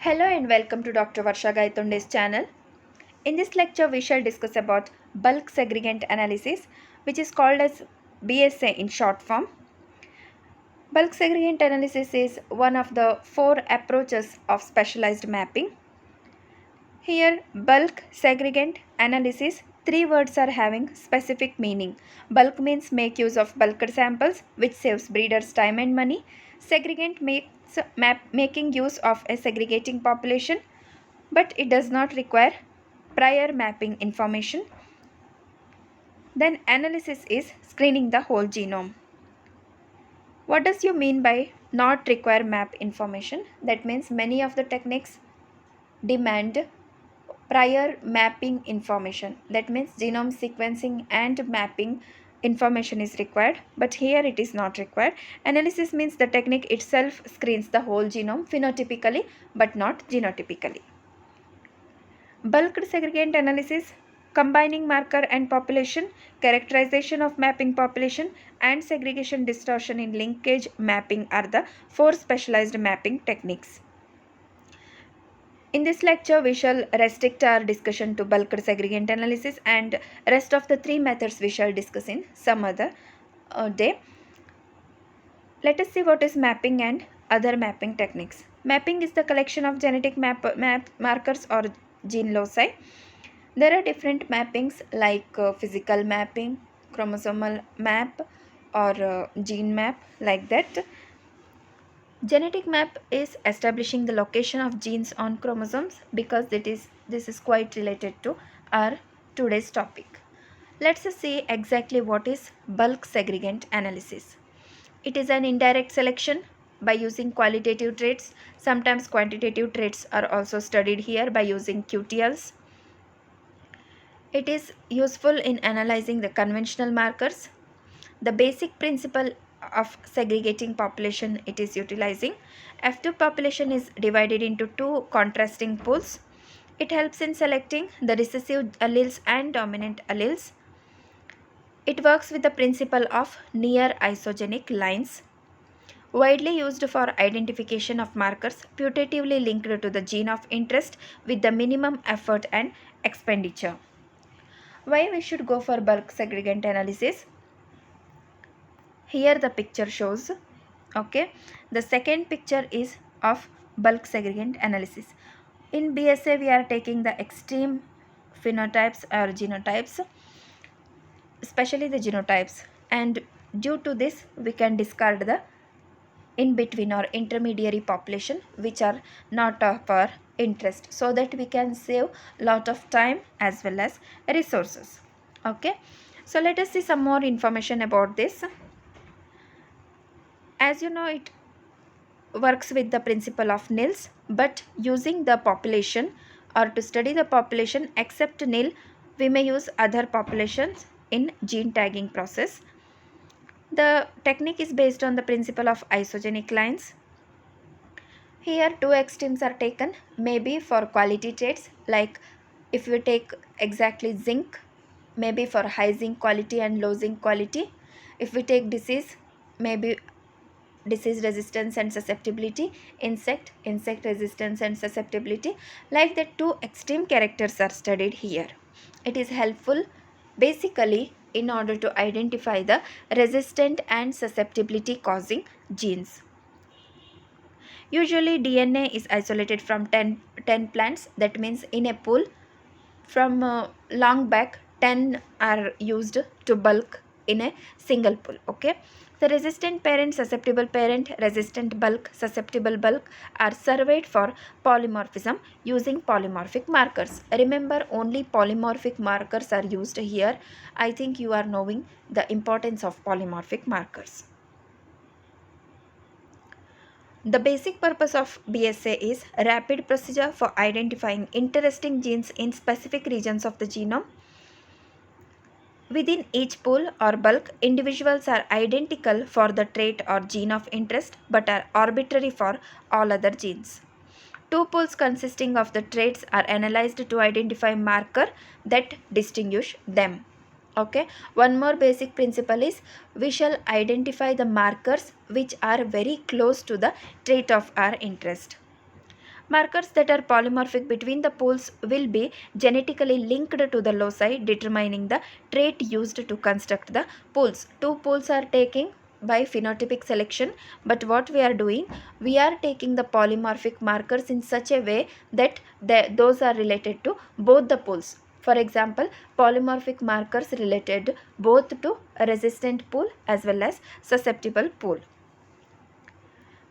Hello and welcome to Dr. Varsha Gaitonde's channel. In this lecture, we shall discuss about bulk segregant analysis, which is called as BSA in short form. Bulk segregant analysis is one of the four approaches of specialized mapping. Here, bulk segregant analysis, three words are having specific meaning. Bulk means make use of bulked samples, which saves breeders time and money. Segregant makes making use of a segregating population, but it does not require prior mapping information. Then analysis is screening the whole genome. What does you mean by not require map information? That means many of the techniques demand prior mapping information. That means genome sequencing and mapping information is required, but here it is not required. Analysis means the technique itself screens the whole genome phenotypically but not genotypically. Bulk segregant analysis, combining marker and population, characterization of mapping population, and segregation distortion in linkage mapping are the four specialized mapping techniques. In this lecture, we shall restrict our discussion to bulk segregant analysis, and rest of the three methods we shall discuss in some other day. Let us see what is mapping and other mapping techniques. Mapping is the collection of genetic markers or gene loci. There are different mappings like physical mapping, chromosomal map, or gene map, like that. Genetic map is establishing the location of genes on chromosomes because this is quite related to our today's topic. Let's see exactly what is bulk segregant analysis. It is an indirect selection by using qualitative traits. Sometimes quantitative traits are also studied here by using QTLs. It is useful in analyzing the conventional markers. The basic principle of segregating population it is utilizing. F2 population is divided into two contrasting pools. It helps in selecting the recessive alleles and dominant alleles. It works with the principle of near isogenic lines. Widely used for identification of markers putatively linked to the gene of interest with the minimum effort and expenditure. Why we should go for bulk segregant analysis? Here the picture shows. Okay, the second picture is of bulk segregant analysis. In BSA we are taking the extreme phenotypes or genotypes, especially the genotypes, and due to this we can discard the in between or intermediary population which are not of our interest, so that we can save lot of time as well as resources. Okay, so let us see some more information about this. As you know, it works with the principle of nils, but using the population or to study the population except nil, we may use other populations in gene tagging process. The technique is based on the principle of isogenic lines. Here two extremes are taken, maybe for quality traits, like if we take exactly zinc, maybe for high zinc quality and low zinc quality. If we take disease, maybe disease resistance and susceptibility, insect resistance and susceptibility, like that two extreme characters are studied here. It is helpful basically in order to identify the resistant and susceptibility causing genes. Usually DNA is isolated from 10 plants, that means in a pool from long back 10 are used to bulk in a single pool. Okay, the resistant parent, susceptible parent, resistant bulk, susceptible bulk are surveyed for polymorphism using polymorphic markers. Remember, only polymorphic markers are used here. I think you are knowing the importance of polymorphic markers. The basic purpose of BSA is rapid procedure for identifying interesting genes in specific regions of the genome. Within each pool or bulk, individuals are identical for the trait or gene of interest but are arbitrary for all other genes. Two pools consisting of the traits are analyzed to identify marker that distinguish them. Okay, one more basic principle is we shall identify the markers which are very close to the trait of our interest. Markers that are polymorphic between the poles will be genetically linked to the loci, determining the trait used to construct the poles. Two poles are taken by phenotypic selection, but what we are doing, we are taking the polymorphic markers in such a way that those are related to both the poles. For example, polymorphic markers related both to a resistant pole as well as susceptible pole.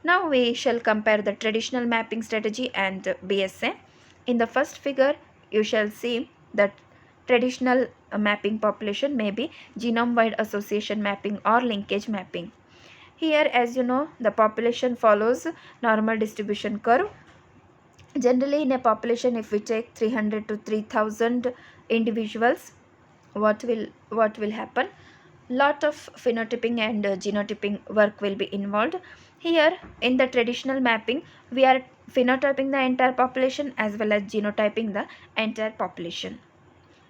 Now we shall compare the traditional mapping strategy and BSA. In the first figure, you shall see that traditional mapping population may be genome-wide association mapping or linkage mapping. Here, as you know, the population follows normal distribution curve. Generally, in a population, if we take 300 to 3000 individuals, what will happen? Lot of phenotyping and genotyping work will be involved. Here in the traditional mapping, we are phenotyping the entire population as well as genotyping the entire population.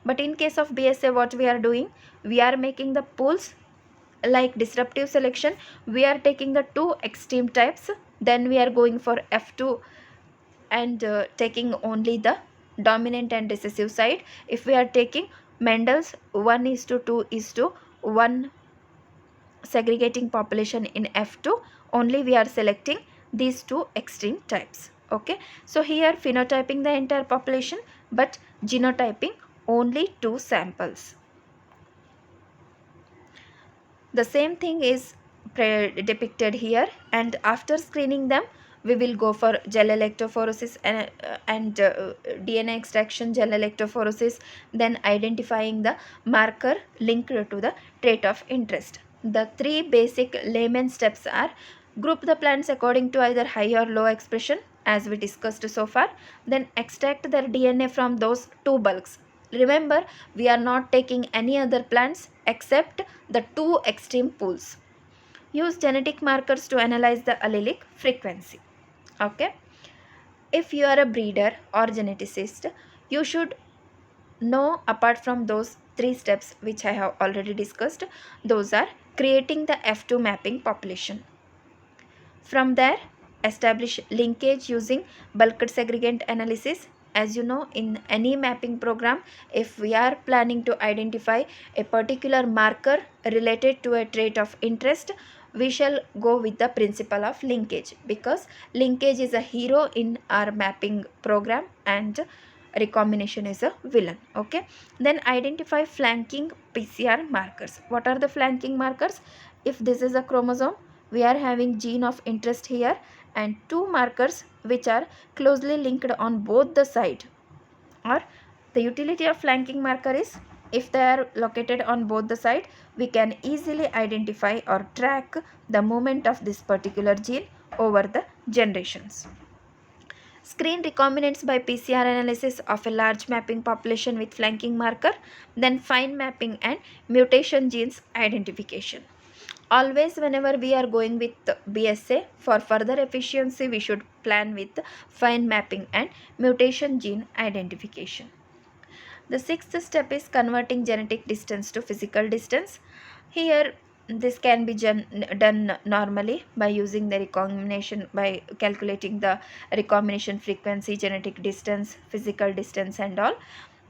But in case of BSA, what we are doing, we are making the pools like disruptive selection. We are taking the two extreme types, then we are going for F2 and taking only the dominant and recessive side. If we are taking Mendel's 1:2:1 segregating population in F2, only we are selecting these two extreme types. Okay, so here phenotyping the entire population but genotyping only two samples. The same thing is depicted here, and after screening them we will go for gel electrophoresis and DNA extraction, gel electrophoresis, then identifying the marker linked to the trait of interest. The three basic layman steps are: group the plants according to either high or low expression as we discussed so far, then extract their DNA from those two bulks. Remember, we are not taking any other plants except the two extreme pools. Use genetic markers to analyze the allelic frequency. Okay, if you are a breeder or geneticist, you should know, apart from those three steps which I have already discussed, those are creating the F2 mapping population. From there, establish linkage using bulk segregant analysis. As you know, in any mapping program, if we are planning to identify a particular marker related to a trait of interest, we shall go with the principle of linkage, because linkage is a hero in our mapping program and recombination is a villain. Okay, then identify flanking PCR markers. What are the flanking markers? If this is a chromosome, we are having gene of interest here and two markers which are closely linked on both the side. Or the utility of flanking marker is, if they are located on both the side, we can easily identify or track the movement of this particular gene over the generations. Screen recombinants by PCR analysis of a large mapping population with flanking marker, then fine mapping and mutation genes identification. Always whenever we are going with BSA, for further efficiency we should plan with fine mapping and mutation gene identification. The sixth step is converting genetic distance to physical distance. Here this can be done normally by using the recombination, by calculating the recombination frequency, genetic distance, physical distance and all.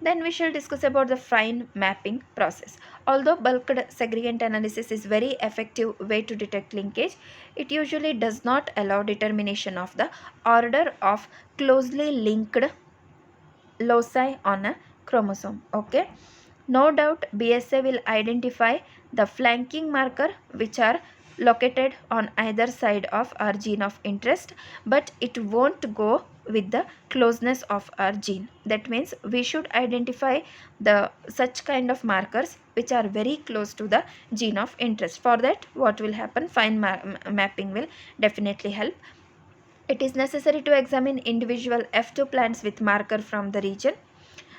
Then we shall discuss about the fine mapping process. Although bulk segregant analysis is very effective way to detect linkage, it usually does not allow determination of the order of closely linked loci on a chromosome. Okay, no doubt BSA will identify the flanking marker which are located on either side of our gene of interest, but it won't go with the closeness of our gene. That means we should identify the such kind of markers which are very close to the gene of interest. For that, what will happen? Fine mapping will definitely help. It is necessary to examine individual F2 plants with marker from the region.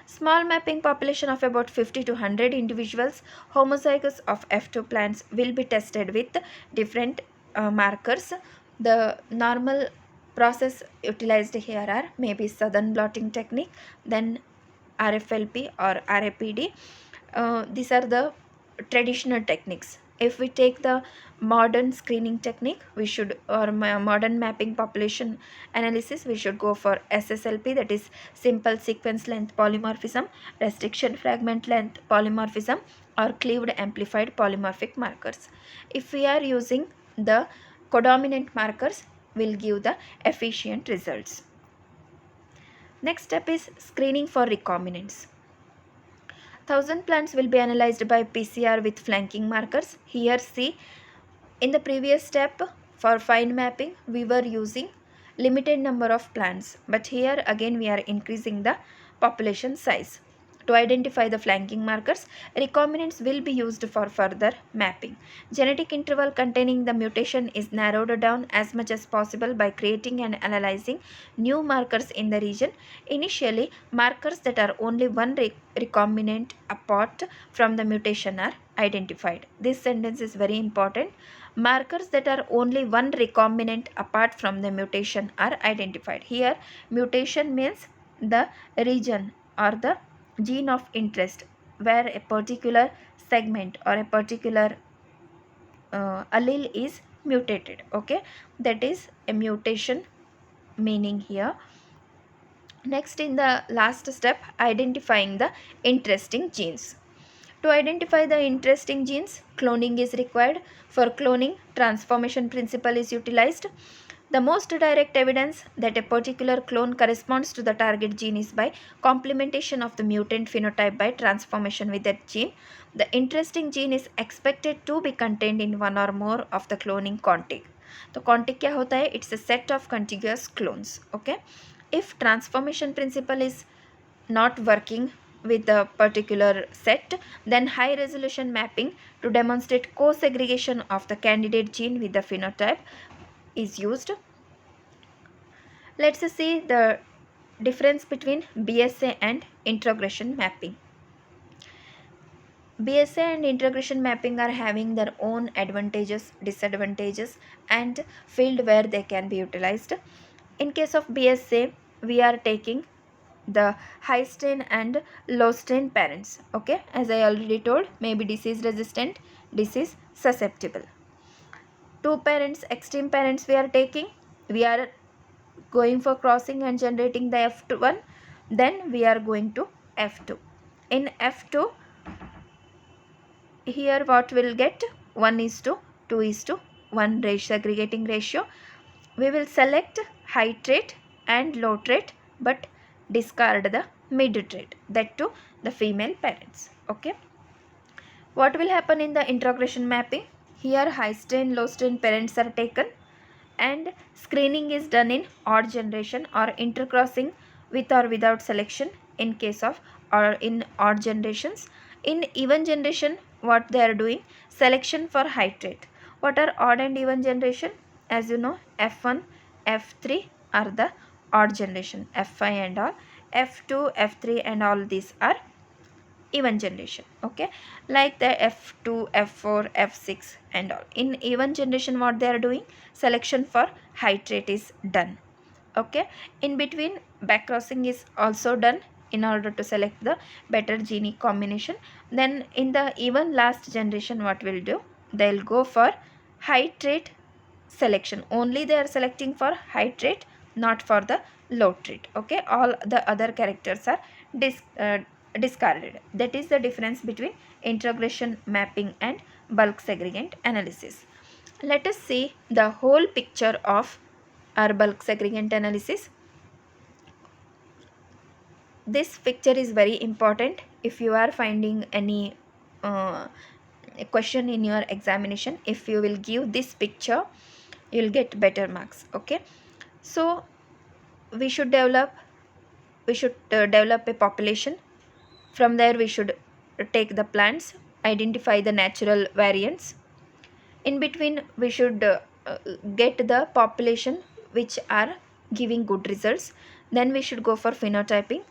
Small mapping population of about 50 to 100 individuals, homozygous of F2 plants, will be tested with different markers. The normal process utilized here are maybe southern blotting technique, then RFLP or RAPD. These are the traditional techniques. If we take the modern screening technique, we should, or modern mapping population analysis, we should go for SSLP, that is simple sequence length polymorphism, restriction fragment length polymorphism, or cleaved amplified polymorphic markers. If we are using the codominant markers, will give the efficient results. Next step is screening for recombinants. 1000 plants will be analyzed by PCR with flanking markers. Here see, in the previous step for fine mapping we were using limited number of plants, but here again we are increasing the population size. To identify the flanking markers, recombinants will be used for further mapping. Genetic interval containing the mutation is narrowed down as much as possible by creating and analyzing new markers in the region. Initially, markers that are only one recombinant apart from the mutation are identified. This sentence is very important. Markers that are only one recombinant apart from the mutation are identified. Here, mutation means the region or the gene of interest where a particular segment or a particular allele is mutated. Okay, that is a mutation meaning here. Next, in the last step, identifying the interesting genes. To identify the interesting genes, cloning is required. For cloning, transformation principle is utilized. The most direct evidence that a particular clone corresponds to the target gene is by complementation of the mutant phenotype by transformation with that gene. The interesting gene is expected to be contained in one or more of the cloning contig. तो contig क्या होता है? It's a set of contiguous clones. Okay. If transformation principle is not working with the particular set, then high resolution mapping to demonstrate co-segregation of the candidate gene with the phenotype is used. Let's see the difference between BSA and introgression mapping. BSA and introgression mapping are having their own advantages, disadvantages, and field where they can be utilized. In case of BSA, we are taking the high strain and low strain parents. Okay, as I already told, maybe disease resistant, disease susceptible. Two parents, extreme parents we are taking, we are going for crossing and generating the F1, then we are going to F2. In F2, here what will get? 1:2:1 segregating ratio. We will select high trait and low trait, but discard the mid trait, that to the female parents. Okay. What will happen in the introgression mapping? Here high strain, low strain parents are taken and screening is done in odd generation or intercrossing with or without selection in case of or in odd generations. In even generation, what they are doing? Selection for high trait. What are odd and even generation? As you know, F1, F3 are the odd generation, F5 and all, F2, F3 and all these are even generation. Okay, like the F2, F4, F6 and all. In even generation, what they are doing? Selection for high trait is done. Okay, in between backcrossing is also done in order to select the better gene combination. Then in the even last generation, what will do? They'll go for high trait selection. Only they are selecting for high trait, not for the low trait. Okay, all the other characters are discarded. That is the difference between introgression mapping and bulk segregant analysis. Let us see the whole picture of our bulk segregant analysis. This picture is very important. If you are finding any question in your examination, if you will give this picture, you will get better marks. Okay, so we should develop a population. From there we should take the plants, identify the natural variants. In between we should get the population which are giving good results. Then we should go for phenotyping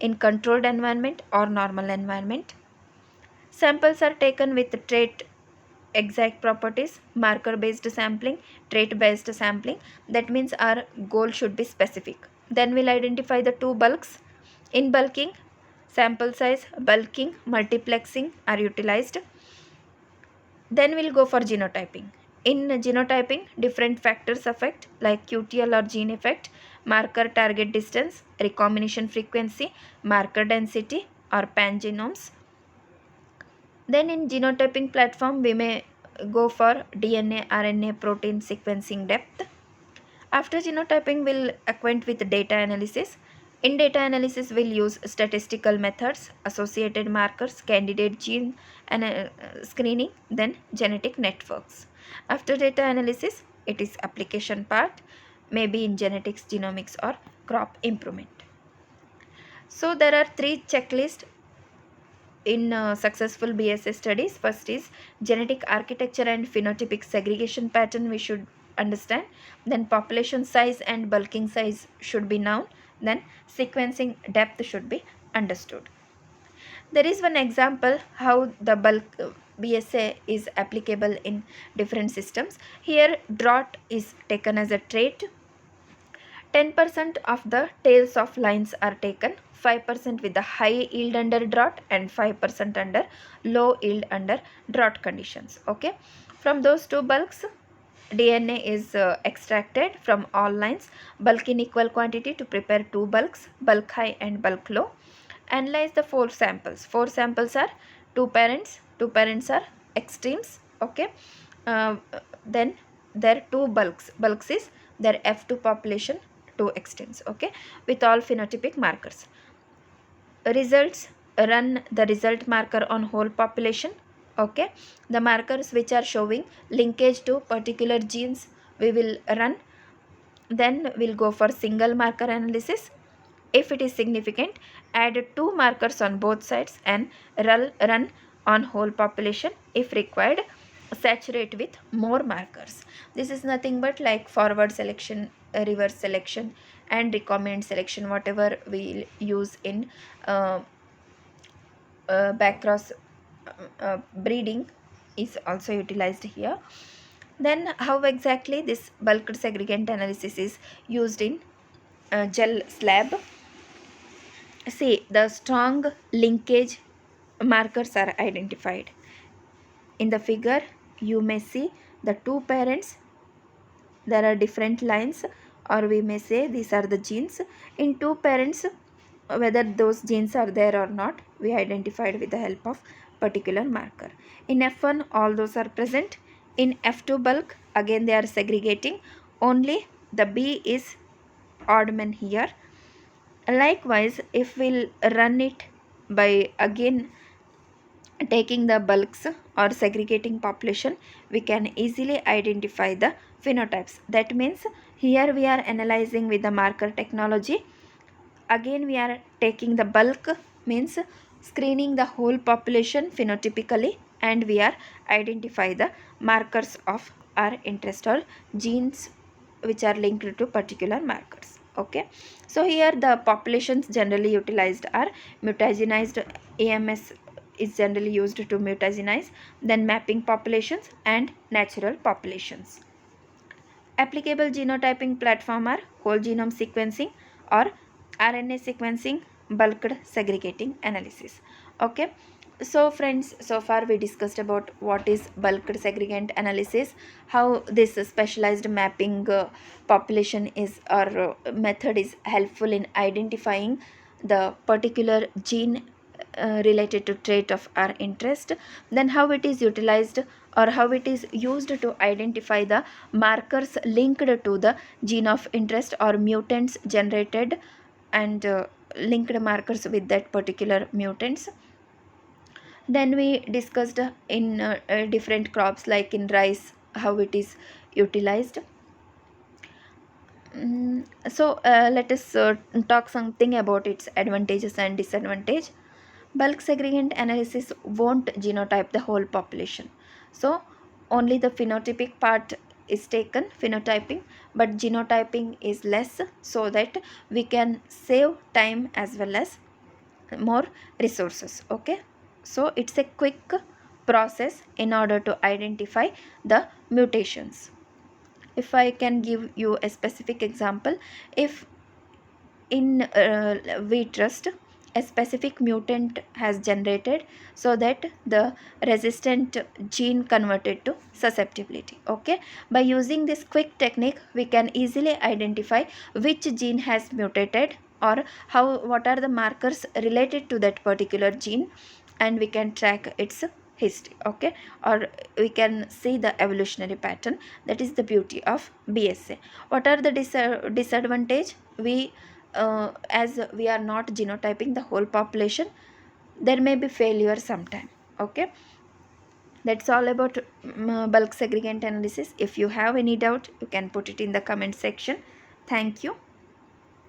in controlled environment or normal environment. Samples are taken with trait exact properties, marker based sampling, trait based sampling. That means our goal should be specific. Then we'll identify the two bulks. In bulking, sample size, bulking, multiplexing are utilized. Then we'll go for genotyping. In genotyping, different factors affect like QTL or gene effect, marker target distance, recombination frequency, marker density or pangenomes. Then in genotyping platform, we may go for DNA, RNA, protein sequencing depth. After genotyping, we'll acquaint with data analysis. In data analysis, we'll use statistical methods, associated markers, candidate gene screening, then genetic networks. After data analysis, it is application part, maybe in genetics, genomics, or crop improvement. So there are three checklists in successful BSS studies. First is genetic architecture and phenotypic segregation pattern we should understand. Then population size and bulking size should be known. Then sequencing depth should be understood. There is one example how the bulk BSA is applicable in different systems. Here drought is taken as a trait. 10% of the tails of lines are taken, 5% with the high yield under drought and 5% under low yield under drought conditions. Okay, from those two bulks, DNA is extracted from all lines, bulk in equal quantity to prepare two bulks, bulk high and bulk low. Analyze the four samples. Four samples are two parents are extremes. Okay, then there two bulks. Bulks is their F2 population, two extremes. Okay, with all phenotypic markers. Results, run the result marker on whole population. Okay, the markers which are showing linkage to particular genes we will run. Then we'll go for single marker analysis. If it is significant, add two markers on both sides and run on whole population. If required, saturate with more markers. This is nothing but like forward selection, reverse selection and recombinant selection, whatever we use in backcross breeding is also utilized here. Then how exactly this bulk segregant analysis is used in gel slab? See, the strong linkage markers are identified. In the figure, you may see the two parents. There are different lines, or we may say these are the genes. In two parents, whether those genes are there or not, we identified with the help of particular marker. In F1, all those are present. In F2 bulk, again they are segregating. Only the B is odd man here. Likewise, if we'll run it by again taking the bulks or segregating population, we can easily identify the phenotypes. That means here we are analyzing with the marker technology. Again we are taking the bulk, means screening the whole population phenotypically, and we are identify the markers of our interest or genes which are linked to particular markers. Okay, so here the populations generally utilized are mutagenized. AMS is generally used to mutagenize, then mapping populations and natural populations. Applicable genotyping platform are whole genome sequencing or RNA sequencing, bulked segregating analysis. Okay, so friends, so far we discussed about what is bulked segregant analysis, how this specialized mapping population is or method is helpful in identifying the particular gene related to trait of our interest, then how it is utilized or how it is used to identify the markers linked to the gene of interest or mutants generated and linked markers with that particular mutants. Then we discussed in different crops like in rice how it is utilized. Let us talk something about its advantages and disadvantage. Bulk segregant analysis won't genotype the whole population, so only the phenotypic part is taken, phenotyping, but genotyping is less, so that we can save time as well as more resources. Okay, so it's a quick process in order to identify the mutations. If I can give you a specific example, if in wheat rust a specific mutant has generated, so that the resistant gene converted to susceptibility. Okay, by using this quick technique we can easily identify which gene has mutated, or what are the markers related to that particular gene, and we can track its history. Okay, or we can see the evolutionary pattern. That is the beauty of BSA. What are the disadvantage? As we are not genotyping the whole population, there may be failure sometime. Okay, that's all about bulk segregant analysis. If you have any doubt, you can put it in the comment section. Thank you.